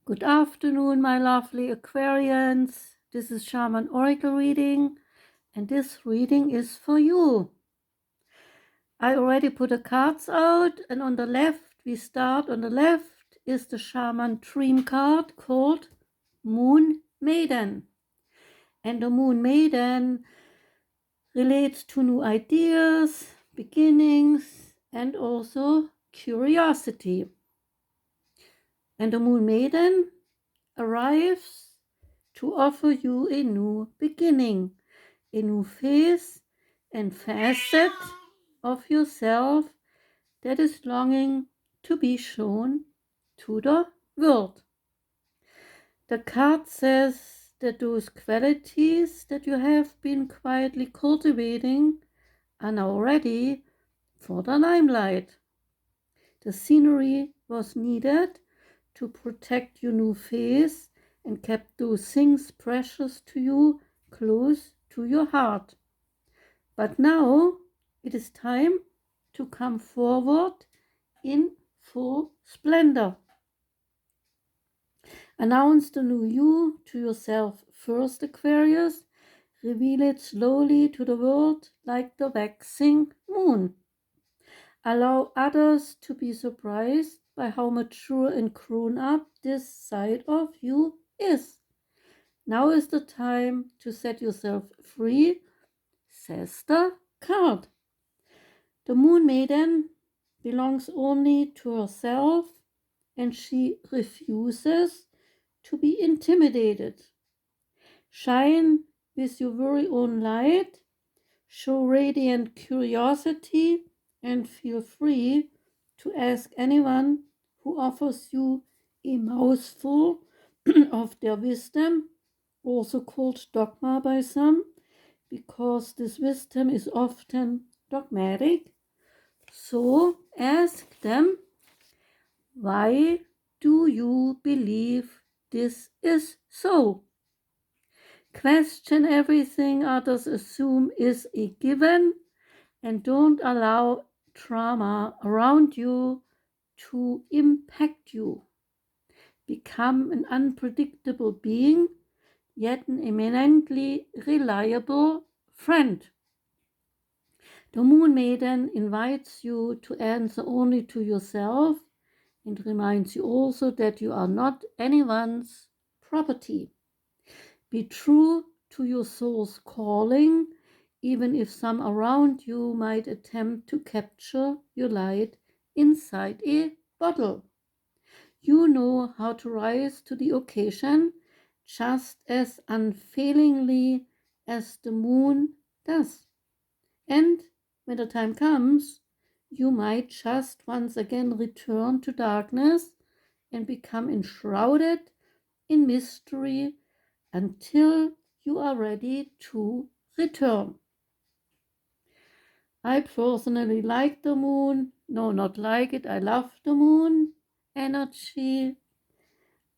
Good afternoon, my lovely Aquarians. This is Shaman Oracle reading, and this reading is for you. I already put the cards out, and on the left, we start on the left, is the Shaman Dream card called Moon Maiden. And the Moon Maiden relates to new ideas, beginnings, and also curiosity. And the Moon Maiden arrives to offer you a new beginning, a new phase and facet of yourself that is longing to be shown to the world. The card says that those qualities that you have been quietly cultivating are now ready for the limelight. The scenery was needed to protect your new phase and kept those things precious to you close to your heart. But now it is time to come forward in full splendor. Announce the new you to yourself first, Aquarius. Reveal it slowly to the world like the waxing moon. Allow others to be surprised by how mature and grown up this side of you is. Now is the time to set yourself free, says the card. The Moon Maiden belongs only to herself, and she refuses to be intimidated. Shine with your very own light, show radiant curiosity, and feel free to ask anyone who offers you a mouthful of their wisdom, also called dogma by some, because this wisdom is often dogmatic. So ask them, why do you believe this is so? Question everything others assume is a given, and don't allow trauma around you to impact you. Become an unpredictable being, yet an eminently reliable friend. The Moon Maiden invites you to answer only to yourself and reminds you also that you are not anyone's property. Be true to your soul's calling, even if some around you might attempt to capture your light inside a bottle. You know how to rise to the occasion just as unfailingly as the moon does. And when the time comes, you might just once again return to darkness and become enshrouded in mystery until you are ready to return. I personally like the moon. No, not like it. I love the moon energy.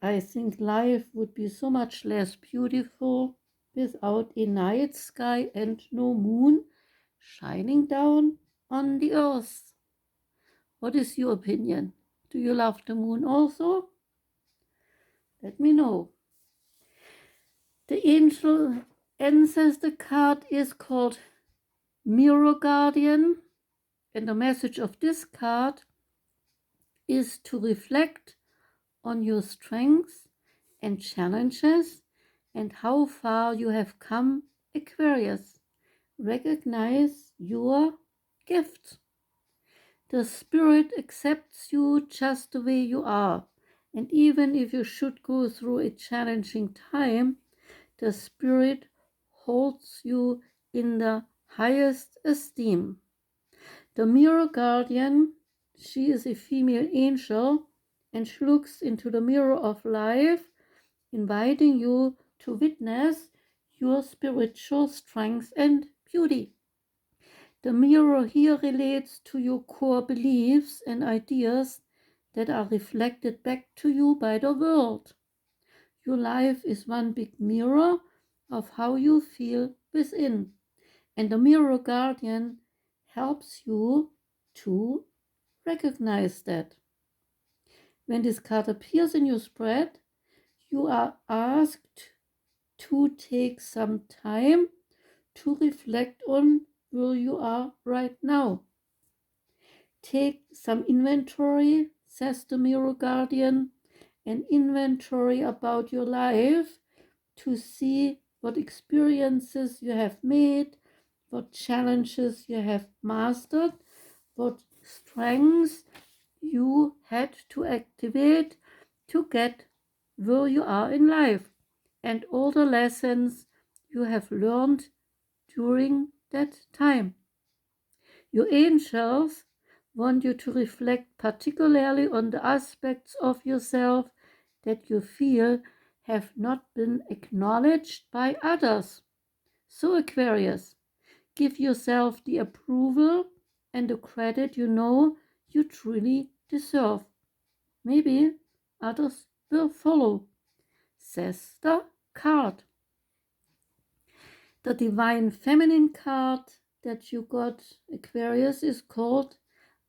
I think life would be so much less beautiful without a night sky and no moon shining down on the earth. What is your opinion? Do you love the moon also? Let me know. The angel ancestor card is called Mirror Guardian, and the message of this card is to reflect on your strengths and challenges and how far you have come, Aquarius. Recognize your gifts. The spirit accepts you just the way you are, and even if you should go through a challenging time, the spirit holds you in the highest esteem. The mirror guardian, she is a female angel, and she looks into the mirror of life, inviting you to witness your spiritual strength and beauty. The mirror here relates to your core beliefs and ideas that are reflected back to you by the world. Your life is one big mirror of how you feel within, and the mirror guardian helps you to recognize that. When this card appears in your spread, you are asked to take some time to reflect on where you are right now. Take some inventory, says the Mirror Guardian, an inventory about your life to see what experiences you have made, what challenges you have mastered, what strengths you had to activate to get where you are in life, and all the lessons you have learned during that time. Your angels want you to reflect particularly on the aspects of yourself that you feel have not been acknowledged by others. So, Aquarius, give yourself the approval and the credit you know you truly deserve. Maybe others will follow, says the card. The Divine Feminine card that you got, Aquarius, is called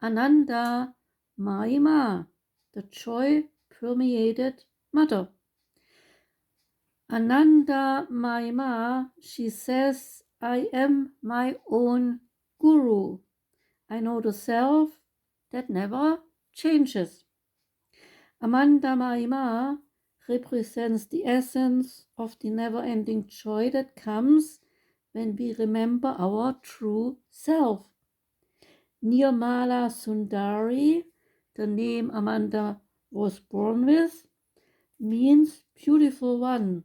Anandamayi, the joy-permeated mother. Anandamayi, she says, I am my own guru. I know the self that never changes. Anandamayi represents the essence of the never-ending joy that comes when we remember our true self. Nirmala Sundari, the name Amanda was born with, means beautiful one.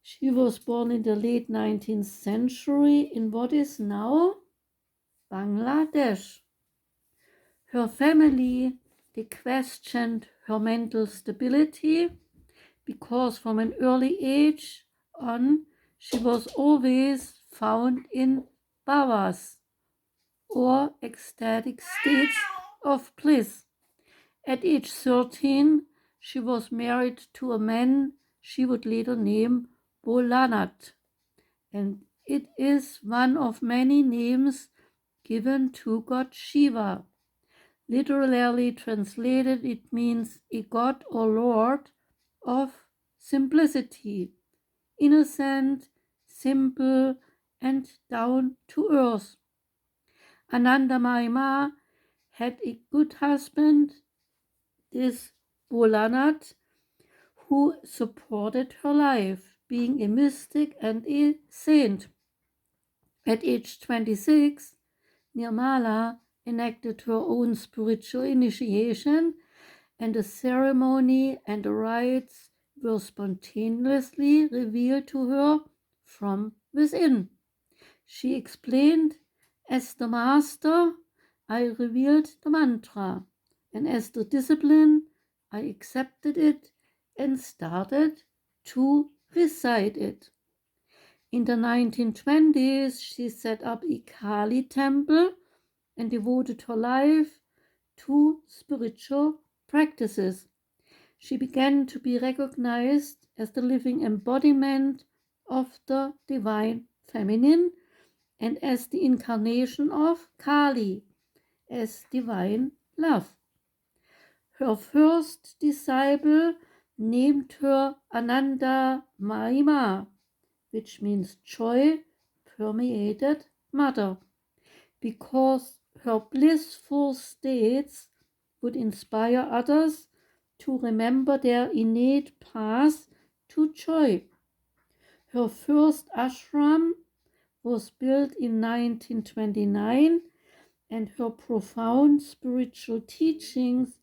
She was born in the late 19th century in what is now Bangladesh. Her family, they questioned her mental stability because from an early age on, she was always found in bhavas, or ecstatic states of bliss. At age 13, she was married to a man she would later name Bolanat, and it is one of many names given to God Shiva. Literally translated, it means a god or lord of simplicity, innocent, simple, and down to earth. Anandamayi had a good husband, this Bolanat, who supported her life, being a mystic and a saint. At age 26, Nirmala enacted her own spiritual initiation, and the ceremony and the rites were spontaneously revealed to her from within. She explained, as the master, I revealed the mantra, and as the discipline, I accepted it and started to recite it. In the 1920s, she set up a Kali temple and devoted her life to spiritual practices. She began to be recognized as the living embodiment of the divine feminine and as the incarnation of Kali, as divine love. Her first disciple named her Anandamayi, which means joy-permeated mother, because her blissful states would inspire others to remember their innate path to joy. Her first ashram was built in 1929, and her profound spiritual teachings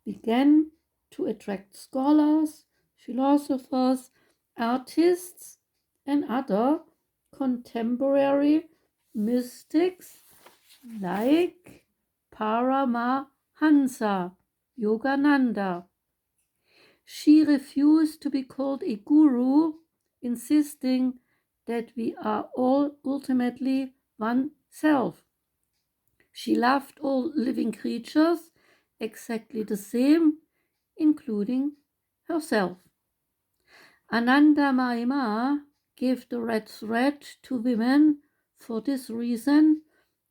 began to attract scholars, philosophers, artists, and other contemporary mystics like Paramahansa Yogananda. She refused to be called a guru, insisting that we are all ultimately one self. She loved all living creatures exactly the same, including herself. Anandamayi gave the red thread to women for this reason,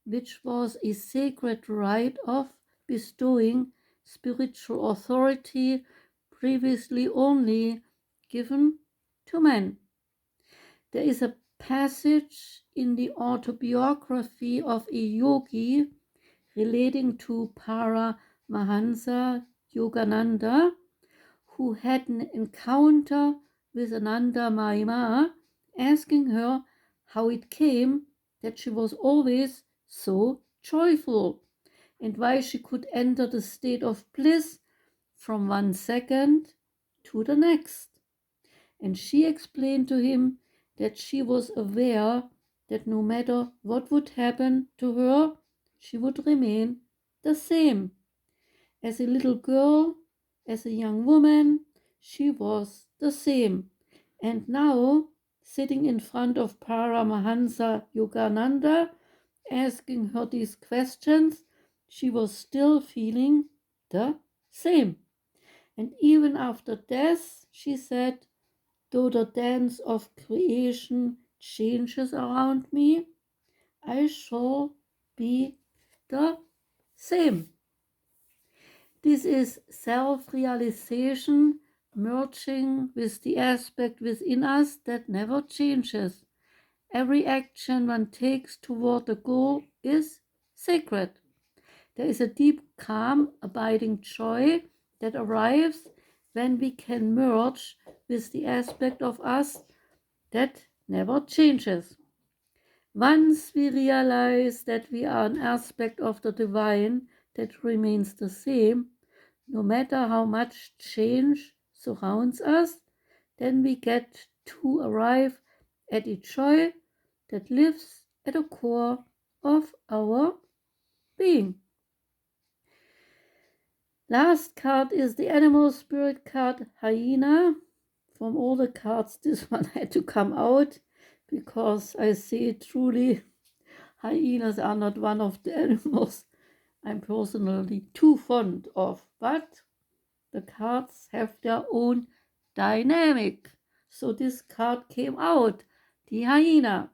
which was a sacred right of bestowing spiritual authority previously only given to men. There is a passage in the autobiography of a yogi relating to Paramahansa Yogananda, who had an encounter with Anandamayi, asking her how it came that she was always so joyful and why she could enter the state of bliss from one second to the next. And she explained to him that she was aware that no matter what would happen to her, she would remain the same. As a little girl, as a young woman, she was the same. And now, sitting in front of Paramahansa Yogananda, asking her these questions, she was still feeling the same. And even after death, she said, though the dance of creation changes around me, I shall be the same. This is self-realization merging with the aspect within us that never changes. Every action one takes toward the goal is sacred. There is a deep, calm, abiding joy that arrives when we can merge with the aspect of us that never changes. Once we realize that we are an aspect of the divine that remains the same, no matter how much change surrounds us, then we get to arrive at a joy that lives at the core of our being. Last card is the animal spirit card, Hyena. From all the cards, this one had to come out because I say truly hyenas are not one of the animals I'm personally too fond of, but the cards have their own dynamic. So this card came out, the hyena.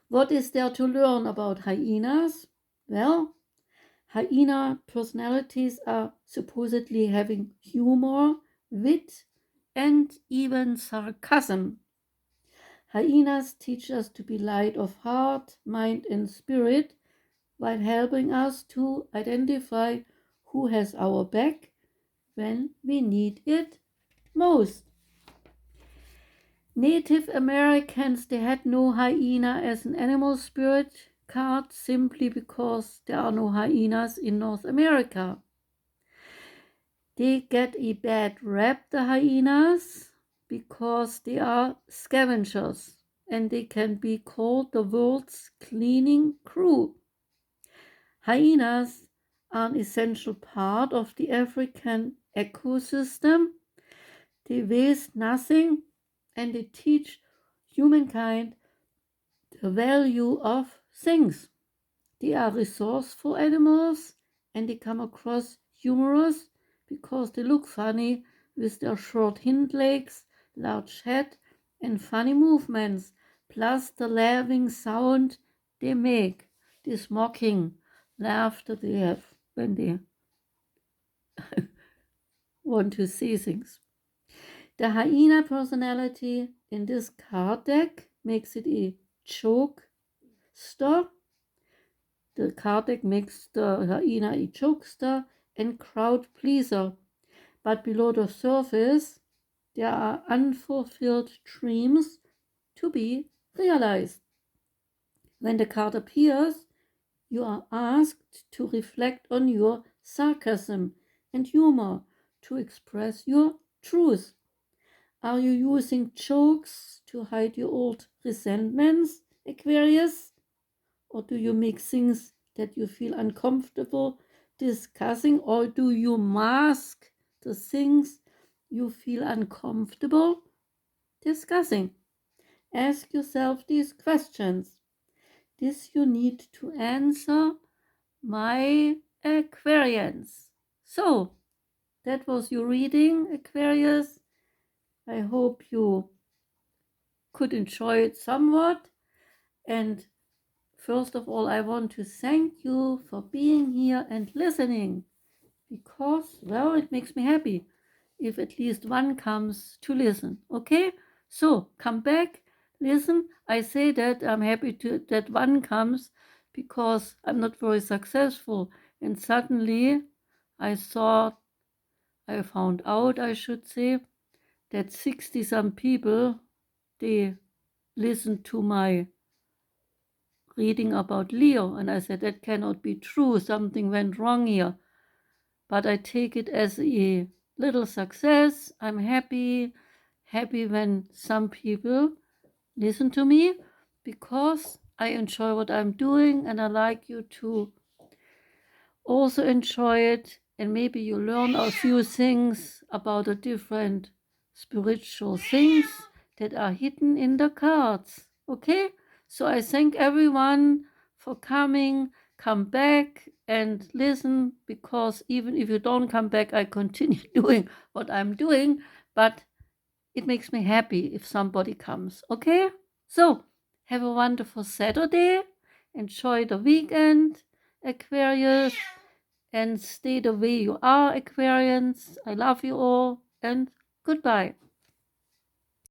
What is there to learn about hyenas? Well, hyena personalities are supposedly having humor, wit, and even sarcasm. Hyenas teach us to be light of heart, mind, and spirit while helping us to identify who has our back when we need it most. Native Americans, they had no hyena as an animal spirit card simply because there are no hyenas in North America. They get a bad rap, the hyenas, because they are scavengers and they can be called the world's cleaning crew. Hyenas are an essential part of the African ecosystem. They waste nothing and they teach humankind the value of things. They are resourceful animals and they come across humorous because they look funny with their short hind legs, large head, and funny movements, plus the laughing sound they make, this mocking laughter they have when they want to see things. The hyena personality in this card deck makes it a jokester. The card deck makes the hyena a jokester and crowd pleaser. But below the surface, there are unfulfilled dreams to be realized. When the card appears, you are asked to reflect on your sarcasm and humor to express your truth. Are you using jokes to hide your old resentments, Aquarius? Or do you make things that you feel uncomfortable discussing? Or do you mask the things you feel uncomfortable discussing? Ask yourself these questions. This you need to answer, my Aquarians. So, that was your reading, Aquarius. I hope you could enjoy it somewhat. And first of all, I want to thank you for being here and listening because, well, it makes me happy. if at least one comes to listen. Okay? So come back, listen. I say that I'm happy that one comes because I'm not very successful. And suddenly I found out, I should say, that 60 some people, they listened to my reading about Leo. And I said, that cannot be true. Something went wrong here. But I take it as a little success. I'm happy when some people listen to me because I enjoy what I'm doing, and I like you to also enjoy it, and maybe you learn a few things about the different spiritual things that are hidden in the cards. Okay? So I thank everyone for coming. Come back and listen, because even if you don't come back, I continue doing what I'm doing, but it makes me happy if somebody comes. Okay? So have a wonderful Saturday. Enjoy the weekend, Aquarius, and stay the way you are, Aquarians. I love you all, and goodbye.